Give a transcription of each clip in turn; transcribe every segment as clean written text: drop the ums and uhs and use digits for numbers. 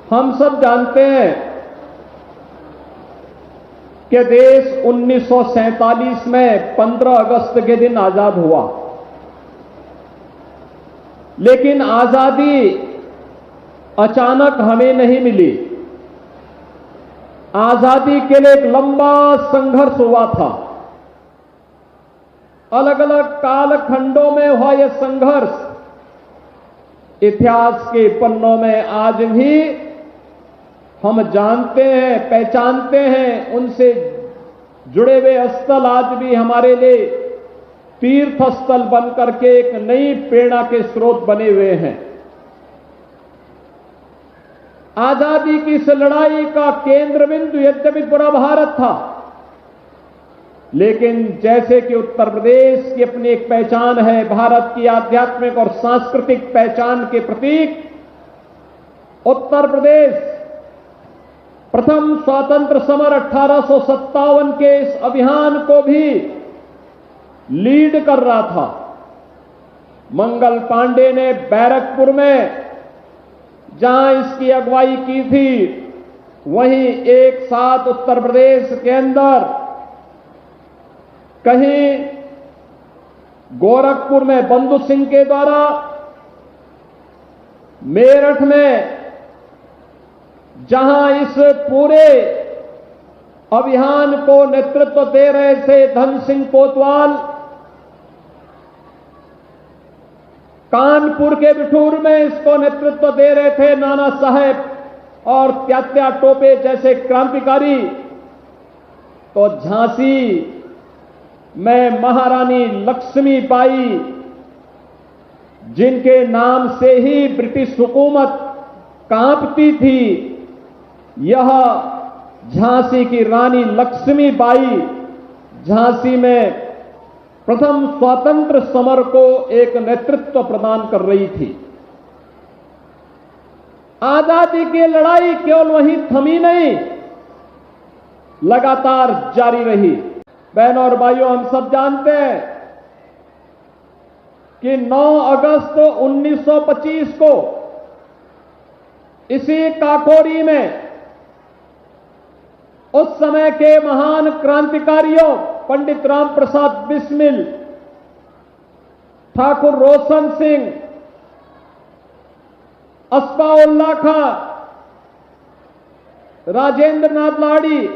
हम सब जानते हैं कि देश 1947 में 15 अगस्त के दिन आजाद हुआ, लेकिन आजादी अचानक हमें नहीं मिली। आजादी के लिए एक लंबा संघर्ष हुआ था। अलग अलग कालखंडों में हुआ यह संघर्ष इतिहास के पन्नों में आज भी हम जानते हैं, पहचानते हैं। उनसे जुड़े हुए स्थल आज भी हमारे लिए तीर्थ स्थल बनकर के एक नई प्रेरणा के स्रोत बने हुए हैं। आजादी की इस लड़ाई का केंद्र बिंदु यद्यपि पूरा भारत था, लेकिन जैसे कि उत्तर प्रदेश की अपनी एक पहचान है, भारत की आध्यात्मिक और सांस्कृतिक पहचान के प्रतीक उत्तर प्रदेश प्रथम स्वातंत्र समर 1857 के इस अभियान को भी लीड कर रहा था। मंगल पांडे ने बैरकपुर में जहां इसकी अगुवाई की थी, वहीं एक साथ उत्तर प्रदेश के अंदर कहीं गोरखपुर में बंधु सिंह के द्वारा, मेरठ में जहां इस पूरे अभियान को नेतृत्व दे रहे थे धन सिंह कोतवाल, कानपुर के बिठूर में इसको नेतृत्व दे रहे थे नाना साहेब और त्यात्या टोपे जैसे क्रांतिकारी, तो झांसी में महारानी लक्ष्मीबाई, जिनके नाम से ही ब्रिटिश हुकूमत कांपती थी, यह झांसी की रानी लक्ष्मीबाई झांसी में प्रथम स्वातंत्र समर को एक नेतृत्व प्रदान कर रही थी। आजादी की लड़ाई केवल वहीं थमी नहीं, लगातार जारी रही। बहनों और भाइयों, हम सब जानते हैं कि 9 अगस्त 1925 को इसी काकोरी में उस समय के महान क्रांतिकारियों पंडित राम प्रसाद बिस्मिल, ठाकुर रोशन सिंह, अस्फाउल्लाह खां, राजेंद्र नाथ लाहिड़ी,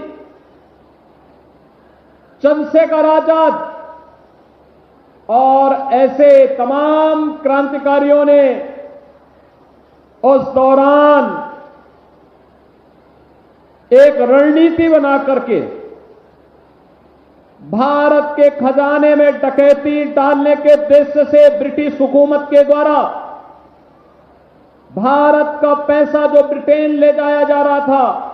चंद्रशेखर आजाद और ऐसे तमाम क्रांतिकारियों ने उस दौरान एक रणनीति बना करके भारत के खजाने में डकैती डालने के उद्देश्य से ब्रिटिश हुकूमत के द्वारा भारत का पैसा जो ब्रिटेन ले जाया जा रहा था,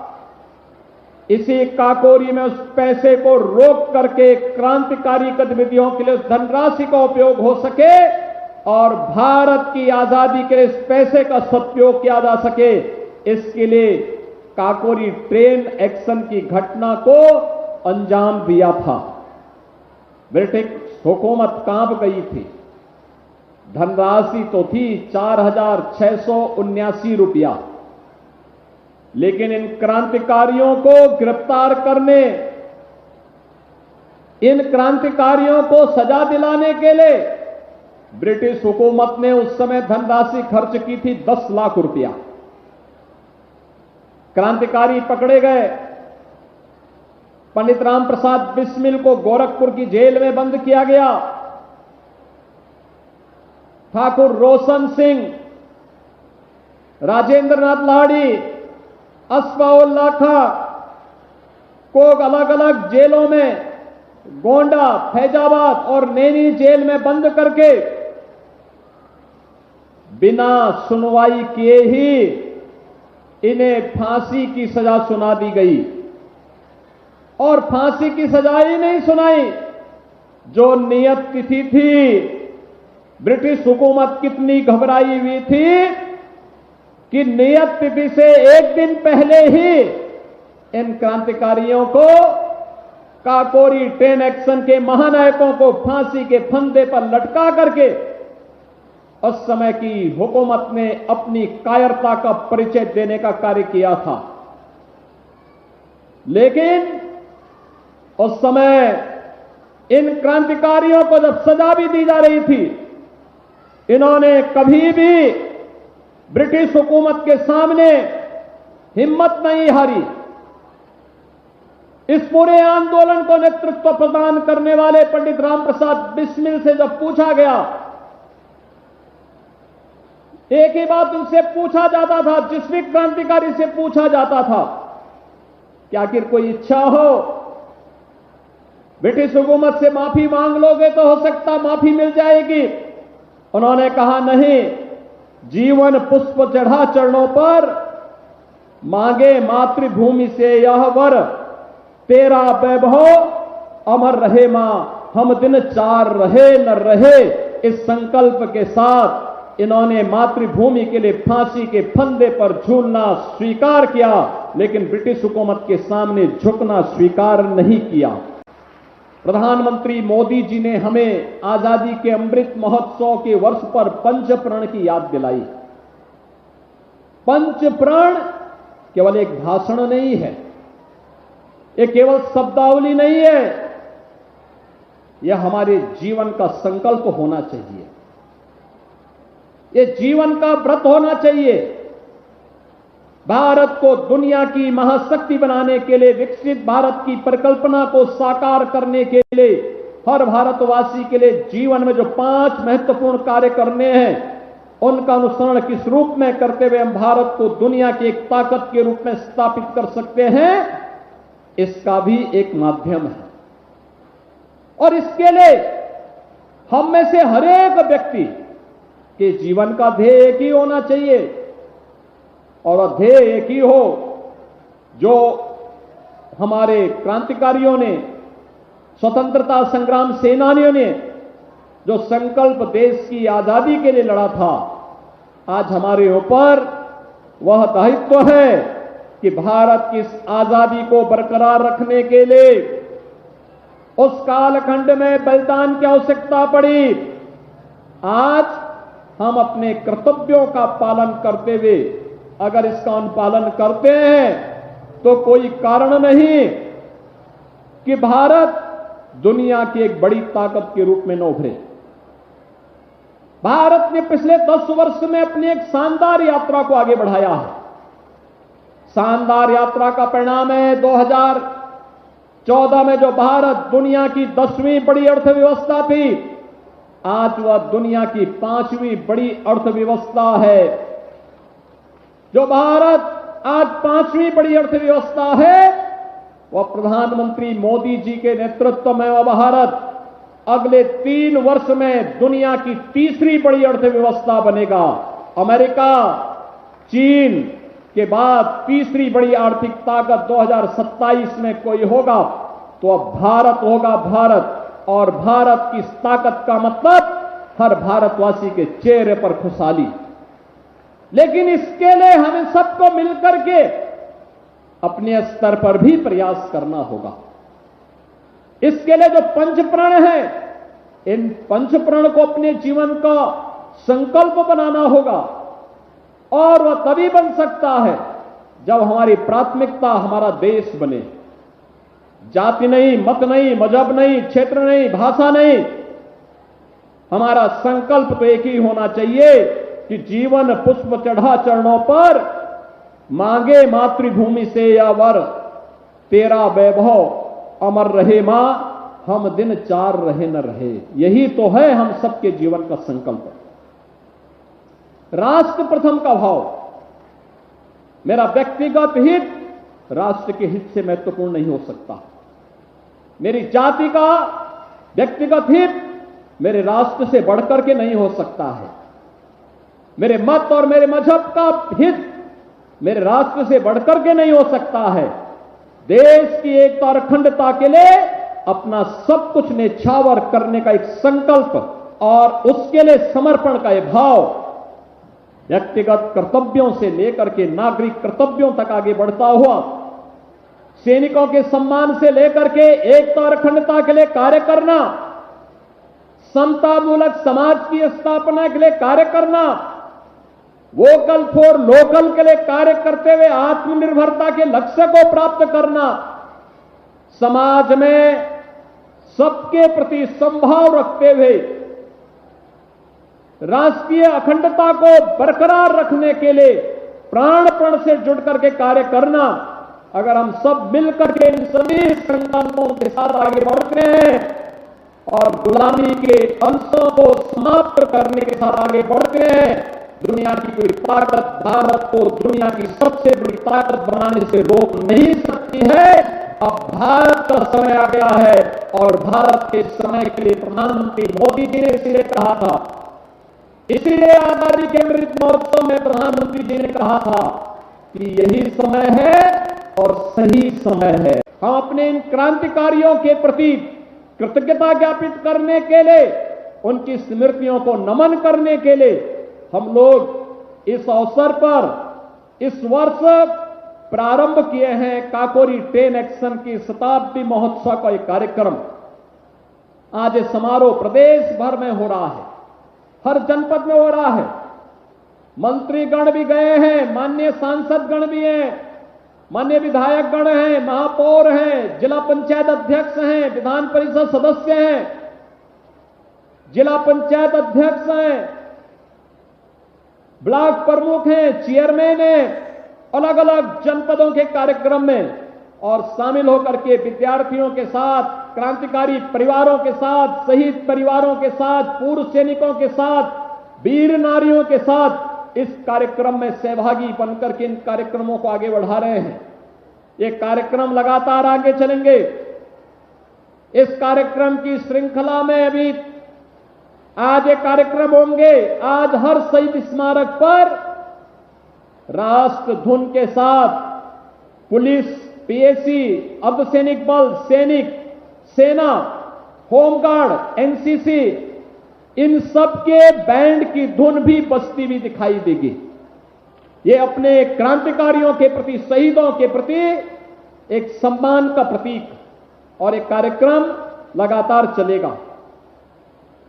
इसी काकोरी में उस पैसे को रोक करके क्रांतिकारी गतिविधियों के लिए उस धनराशि का उपयोग हो सके और भारत की आजादी के लिए इस पैसे का सदुपयोग किया जा सके, इसके लिए काकोरी ट्रेन एक्शन की घटना को अंजाम दिया था। ब्रिटिश हुकूमत कांप गई थी। धनराशि तो थी 4,679 रुपया, लेकिन इन क्रांतिकारियों को गिरफ्तार करने, इन क्रांतिकारियों को सजा दिलाने के लिए ब्रिटिश हुकूमत ने उस समय धनराशि खर्च की थी 10 लाख रुपया। क्रांतिकारी पकड़े गए। पंडित राम प्रसाद बिस्मिल को गोरखपुर की जेल में बंद किया गया। ठाकुर रोशन सिंह, राजेंद्र नाथ लाहिड़ी, अस्फाउल्लाह खां को अलग अलग जेलों में गोंडा, फैजाबाद और नैनी जेल में बंद करके बिना सुनवाई किए ही इन्हें फांसी की सजा सुना दी गई। और फांसी की सजा ही नहीं सुनाई, जो नियत तिथि थी, ब्रिटिश हुकूमत कितनी घबराई हुई थी कि नियत तिथि से एक दिन पहले ही इन क्रांतिकारियों को, काकोरी ट्रेन एक्शन के महानायकों को फांसी के फंदे पर लटका करके उस समय की हुकूमत ने अपनी कायरता का परिचय देने का कार्य किया था। लेकिन उस समय इन क्रांतिकारियों को जब सजा भी दी जा रही थी, इन्होंने कभी भी ब्रिटिश हुकूमत के सामने हिम्मत नहीं हारी। इस पूरे आंदोलन को नेतृत्व प्रदान करने वाले पंडित राम प्रसाद बिस्मिल से जब पूछा गया, एक ही बात उनसे पूछा जाता था, जिस भी क्रांतिकारी से पूछा जाता था कि आखिर कोई इच्छा हो, ब्रिटिश हुकूमत से माफी मांग लोगे तो हो सकता माफी मिल जाएगी। उन्होंने कहा नहीं, जीवन पुष्प चढ़ा चरणों पर, मांगे मातृभूमि से यह वर, तेरा वैभव अमर रहे मां, हम दिन चार रहे न रहे। इस संकल्प के साथ इन्होंने मातृभूमि के लिए फांसी के फंदे पर झूलना स्वीकार किया, लेकिन ब्रिटिश हुकूमत के सामने झुकना स्वीकार नहीं किया। प्रधानमंत्री मोदी जी ने हमें आजादी के अमृत महोत्सव के वर्ष पर पंच प्रण की याद दिलाई। पंच प्रण केवल एक भाषण नहीं है, ये केवल शब्दावली नहीं है, यह हमारे जीवन का संकल्प होना चाहिए, ये जीवन का व्रत होना चाहिए। भारत को दुनिया की महाशक्ति बनाने के लिए, विकसित भारत की परिकल्पना को साकार करने के लिए, हर भारतवासी के लिए जीवन में जो 5 महत्वपूर्ण कार्य करने हैं, उनका अनुसरण किस रूप में करते हुए हम भारत को दुनिया की एक ताकत के रूप में स्थापित कर सकते हैं, इसका भी एक माध्यम है। और इसके लिए हम में से हर एक व्यक्ति के जीवन का ध्येय एक ही होना चाहिए, और ध्येय एक ही हो जो हमारे क्रांतिकारियों ने, स्वतंत्रता संग्राम सेनानियों ने जो संकल्प देश की आजादी के लिए लड़ा था, आज हमारे ऊपर वह दायित्व है कि भारत की इस आजादी को बरकरार रखने के लिए उस कालखंड में बलिदान की आवश्यकता पड़ी। आज हम अपने कर्तव्यों का पालन करते हुए अगर इसका अनुपालन करते हैं तो कोई कारण नहीं कि भारत दुनिया की एक बड़ी ताकत के रूप में न उभरे। भारत ने पिछले 10 वर्ष में अपनी एक शानदार यात्रा को आगे बढ़ाया है। शानदार यात्रा का परिणाम है 2014 में जो भारत दुनिया की 10वीं बड़ी अर्थव्यवस्था थी, आज वह दुनिया की 5वीं बड़ी अर्थव्यवस्था है। जो भारत आज 5वीं बड़ी अर्थव्यवस्था है, वह प्रधानमंत्री मोदी जी के नेतृत्व में वह भारत अगले 3 वर्ष में दुनिया की 3री बड़ी अर्थव्यवस्था बनेगा। अमेरिका, चीन के बाद 3री बड़ी आर्थिक ताकत 2027 में कोई होगा तो अब भारत होगा। भारत और भारत की इस ताकत का मतलब हर भारतवासी के चेहरे पर खुशहाली। लेकिन इसके लिए हमें सबको मिलकर के अपने स्तर पर भी प्रयास करना होगा। इसके लिए जो पंचप्रण है, इन पंचप्रण को अपने जीवन का संकल्प बनाना होगा, और वह तभी बन सकता है जब हमारी प्राथमिकता हमारा देश बने। जाति नहीं, मत नहीं, मजहब नहीं, क्षेत्र नहीं, भाषा नहीं, हमारा संकल्प तो एक ही होना चाहिए कि जीवन पुष्प चढ़ा चरणों पर, मांगे मातृभूमि से या वर, तेरा वैभव अमर रहे मां, हम दिन चार रहे न रहे। यही तो है हम सबके जीवन का संकल्प। राष्ट्र प्रथम का भाव, मेरा व्यक्तिगत हित राष्ट्र के हित से महत्वपूर्ण नहीं हो सकता। मेरी जाति का व्यक्तिगत हित मेरे राष्ट्र से बढ़कर के नहीं हो सकता है। मेरे मत और मेरे मजहब का हित मेरे राष्ट्र से बढ़कर के नहीं हो सकता है। देश की एकता और अखंडता के लिए अपना सब कुछ न्यौछावर करने का एक संकल्प और उसके लिए समर्पण का यह भाव व्यक्तिगत कर्तव्यों से लेकर के नागरिक कर्तव्यों तक आगे बढ़ता हुआ, सैनिकों के सम्मान से लेकर के एकता और अखंडता के लिए कार्य करना, समतामूलक समाज की स्थापना के लिए कार्य करना, वोकल फॉर लोकल के लिए कार्य करते हुए आत्मनिर्भरता के लक्ष्य को प्राप्त करना, समाज में सबके प्रति समभाव रखते हुए राष्ट्रीय अखंडता को बरकरार रखने के लिए प्राणपण से जुड़ करके कार्य करना। अगर हम सब मिलकर के इन सभी संकल्पों के साथ आगे बढ़ते हैं और गुलामी के अंशों को समाप्त करने के साथ आगे बढ़ते हैं, दुनिया की कोई ताकत भारत को दुनिया की सबसे बड़ी ताकत बनाने से रोक नहीं सकती है। अब भारत का समय आ गया है और भारत के समय के लिए प्रधानमंत्री मोदी जी ने इसलिए कहा था, इसीलिए आजादी के अमृत महोत्सव में प्रधानमंत्री जी ने कहा था कि यही समय है और सही समय है। हम अपने इन क्रांतिकारियों के प्रति कृतज्ञता ज्ञापित करने के लिए, उनकी स्मृतियों को नमन करने के लिए हम लोग इस अवसर पर इस वर्ष प्रारंभ किए हैं काकोरी ट्रेन एक्शन की शताब्दी महोत्सव का एक कार्यक्रम। आज ये समारोह प्रदेश भर में हो रहा है, हर जनपद में हो रहा है। मंत्रीगण भी गए हैं, माननीय सांसदगण भी हैं, माननीय विधायकगण हैं, महापौर हैं, जिला पंचायत अध्यक्ष हैं, विधान परिषद सदस्य हैं, जिला पंचायत अध्यक्ष हैं, ब्लॉक प्रमुख हैं, चेयरमैन हैं, अलग अलग जनपदों के कार्यक्रम में और शामिल होकर के विद्यार्थियों के साथ, क्रांतिकारी परिवारों के साथ, शहीद परिवारों के साथ, पूर्व सैनिकों के साथ, वीर नारियों के साथ इस कार्यक्रम में सहभागी बनकर के इन कार्यक्रमों को आगे बढ़ा रहे हैं। ये कार्यक्रम लगातार आगे चलेंगे। इस कार्यक्रम की श्रृंखला में अभी आज ये कार्यक्रम होंगे। आज हर शहीद स्मारक पर राष्ट्र धुन के साथ पुलिस, पीएसी, अर्धसैनिक बल, सैनिक, सेना, होमगार्ड, एनसीसी, इन सब के बैंड की धुन भी बजती हुई दिखाई देगी। ये अपने क्रांतिकारियों के प्रति, शहीदों के प्रति एक सम्मान का प्रतीक और एक कार्यक्रम लगातार चलेगा।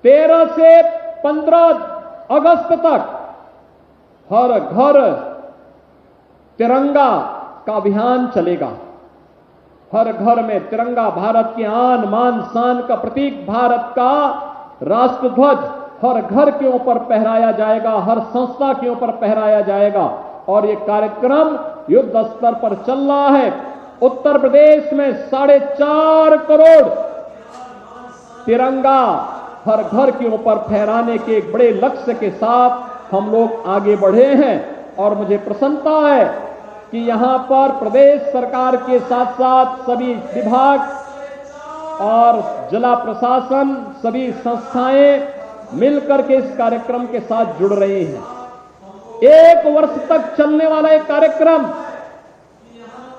13 से 15 अगस्त तक हर घर तिरंगा का अभियान चलेगा। हर घर में तिरंगा, भारत की आन मान शान का प्रतीक, भारत का राष्ट्रध्वज हर घर के ऊपर फहराया जाएगा, हर संस्था के ऊपर फहराया जाएगा। और ये कार्यक्रम युद्ध स्तर पर चल रहा है। उत्तर प्रदेश में 4.5 करोड़ तिरंगा हर घर के ऊपर फहराने के एक बड़े लक्ष्य के साथ हम लोग आगे बढ़े हैं। और मुझे प्रसन्नता है कि यहां पर प्रदेश सरकार के साथ साथ सभी विभाग और जिला प्रशासन, सभी संस्थाएं मिलकर के इस कार्यक्रम के साथ जुड़ रही हैं। 1 वर्ष तक चलने वाला एक कार्यक्रम,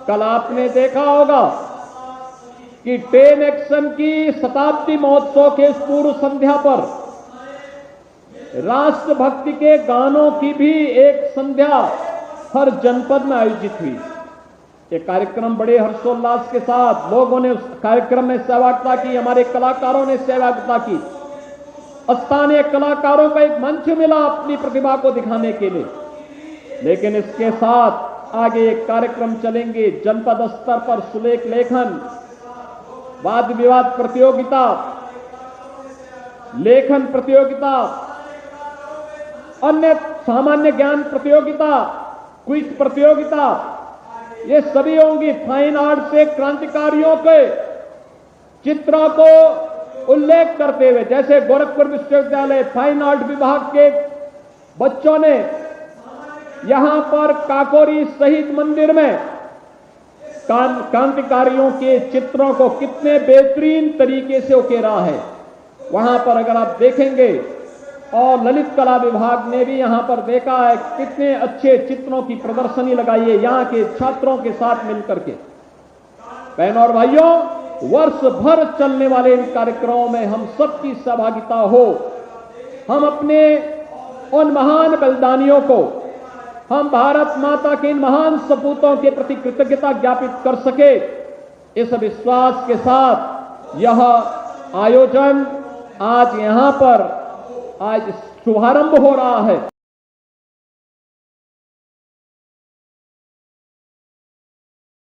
कल आपने देखा होगा कि ट्रेन एक्शन की शताब्दी महोत्सव के इस पूर्व संध्या पर राष्ट्रभक्ति के गानों की भी एक संध्या हर जनपद में आयोजित हुई। ये कार्यक्रम बड़े हर्षोल्लास के साथ लोगों ने उस कार्यक्रम में सहभागिता की, हमारे कलाकारों ने सहभागिता की। स्थानीय कलाकारों का एक मंच मिला अपनी प्रतिभा को दिखाने के लिए। लेकिन इसके साथ आगे एक कार्यक्रम चलेंगे जनपद स्तर पर, सुलेख लेखन, वाद विवाद प्रतियोगिता, लेखन प्रतियोगिता, अन्य सामान्य ज्ञान प्रतियोगिता, क्विज प्रतियोगिता, ये सभी होंगी। फाइन आर्ट से क्रांतिकारियों के चित्रों को उल्लेख करते हुए, जैसे गोरखपुर विश्वविद्यालय फाइन आर्ट विभाग के बच्चों ने यहां पर काकोरी शहीद मंदिर में क्रांतिकारियों के चित्रों को कितने बेहतरीन तरीके से उकेरा है। वहां पर अगर आप देखेंगे, और ललित कला विभाग ने भी यहां पर देखा है कितने अच्छे चित्रों की प्रदर्शनी लगाई है यहां के छात्रों के साथ मिलकर के। बहनों और भाइयों, वर्ष भर चलने वाले इन कार्यक्रमों में हम सबकी सहभागिता हो। हम अपने उन महान बलिदानियों को, हम भारत माता के इन महान सपूतों के प्रति कृतज्ञता ज्ञापित कर सके, इस विश्वास के साथ यह आयोजन आज यहां पर आज शुभारंभ हो रहा है।